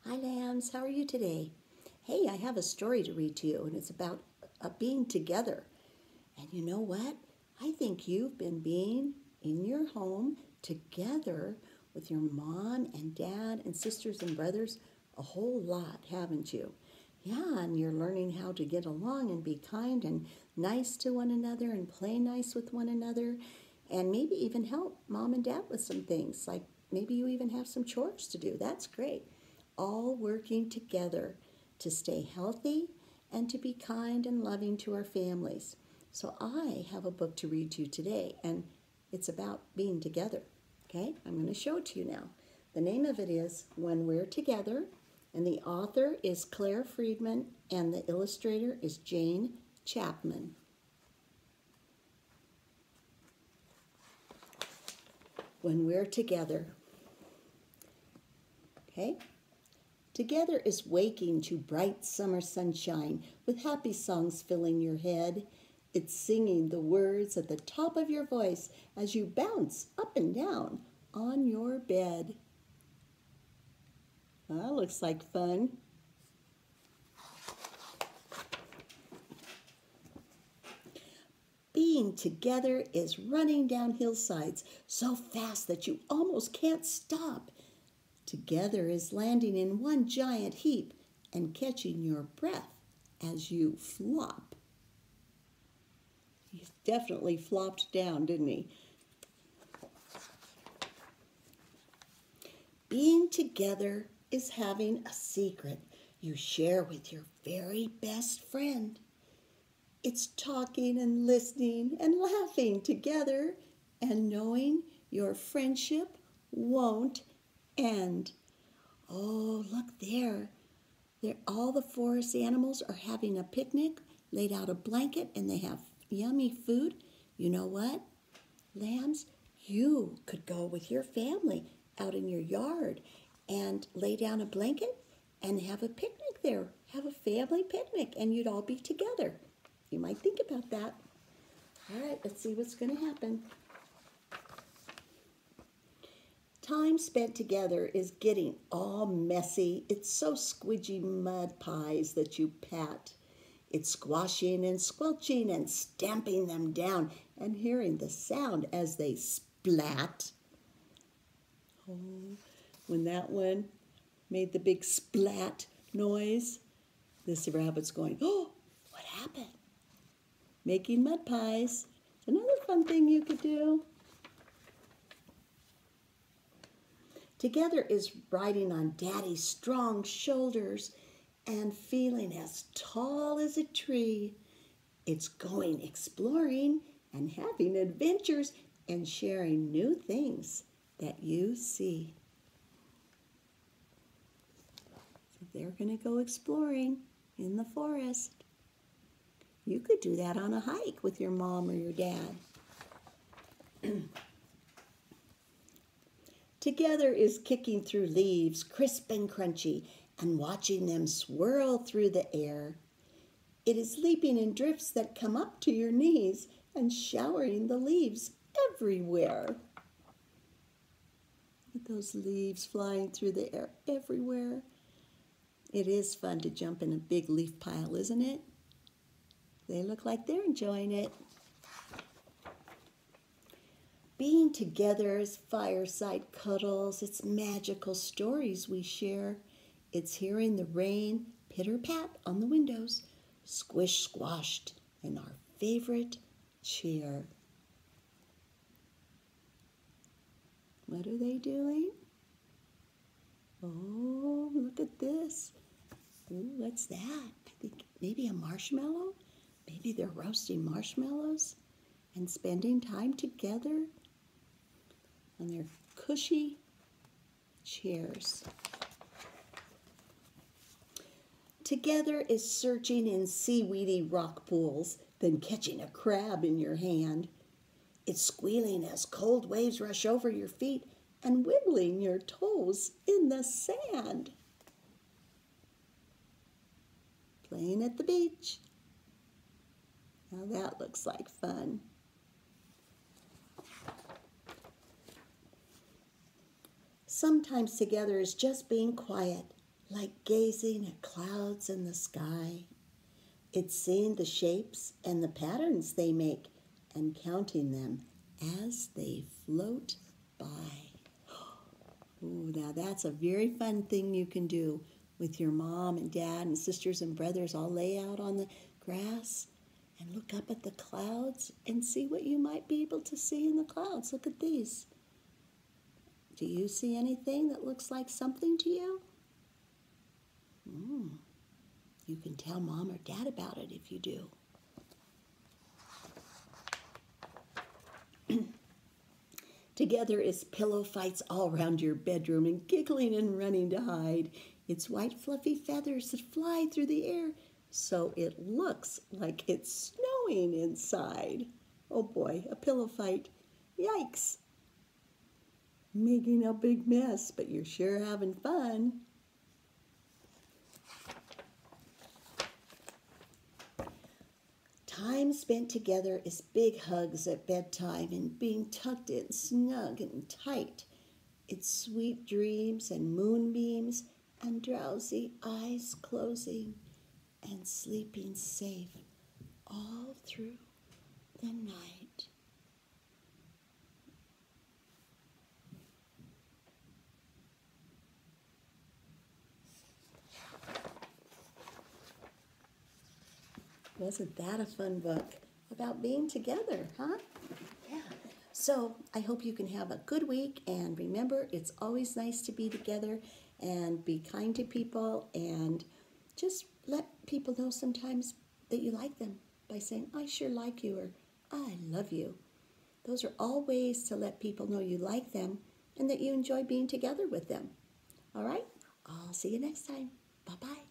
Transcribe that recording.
Hi, lambs. How are you today? Hey, I have a story to read to you, and it's about being together. And you know what? I think you've been being in your home together with your mom and dad and sisters and brothers a whole lot, haven't you? Yeah, and you're learning how to get along and be kind and nice to one another and play nice with one another and maybe even help mom and dad with some things. Like maybe you even have some chores to do. That's great. All working together to stay healthy and to be kind and loving to our families. So I have a book to read to you today, and it's about being together. Okay, I'm going to show it to you now. The name of it is When We're Together, and the author is Claire Friedman, and the illustrator is Jane Chapman. When We're Together. Okay? Together is waking to bright summer sunshine with happy songs filling your head. It's singing the words at the top of your voice as you bounce up and down on your bed. That looks like fun. Being together is running down hillsides so fast that you almost can't stop. Together is landing in one giant heap and catching your breath as you flop. He definitely flopped down, didn't he? Being together is having a secret you share with your very best friend. It's talking and listening and laughing together and knowing your friendship won't end. Oh, look there. All the forest animals are having a picnic, laid out a blanket, and they have yummy food. You know what, lambs? You could go with your family out in your yard and lay down a blanket and have a picnic there. Have a family picnic, and you'd all be together. You might think about that. All right, let's see what's going to happen. Time spent together is getting all messy. It's so squidgy mud pies that you pat. It's squashing and squelching and stamping them down and hearing the sound as they splat. Oh, when that one made the big splat noise, this rabbit's going, oh, what happened? Making mud pies. Another fun thing you could do. Together is riding on Daddy's strong shoulders and feeling as tall as a tree. It's going exploring and having adventures and sharing new things that you see. So they're going to go exploring in the forest. You could do that on a hike with your mom or your dad. Together is kicking through leaves, crisp and crunchy, and watching them swirl through the air. It is leaping in drifts that come up to your knees and showering the leaves everywhere. Look at those leaves flying through the air everywhere. It is fun to jump in a big leaf pile, isn't it? They look like they're enjoying it. Being together is fireside cuddles. It's magical stories we share. It's hearing the rain pitter-pat on the windows, squish squashed in our favorite chair. What are they doing? Oh, look at this. Ooh, what's that? I think maybe a marshmallow? Maybe they're roasting marshmallows and spending time together on their cushy chairs. Together is searching in seaweedy rock pools, then catching a crab in your hand. It's squealing as cold waves rush over your feet and wiggling your toes in the sand. Playing at the beach. Now that looks like fun. Sometimes together is just being quiet like gazing at clouds in the sky. It's seeing the shapes and the patterns they make and counting them as they float by. Ooh, now that's a very fun thing you can do with your mom and dad and sisters and brothers. All lay out on the grass and look up at the clouds and see what you might be able to see in the clouds. Look at these. Do you see anything that looks like something to you? You can tell mom or dad about it if you do. Together is pillow fights all around your bedroom and giggling and running to hide. It's white fluffy feathers that fly through the air so it looks like it's snowing inside. Oh boy, a pillow fight. Yikes. Making a big mess, but you're sure having fun. Time spent together is big hugs at bedtime and being tucked in snug and tight. It's sweet dreams and moonbeams and drowsy eyes closing and sleeping safe all through the night. Wasn't that a fun book about being together, huh? Yeah. So I hope you can have a good week, and remember, it's always nice to be together and be kind to people and just let people know sometimes that you like them by saying, I sure like you, or I love you. Those are all ways to let people know you like them and that you enjoy being together with them. All right? I'll see you next time. Bye-bye.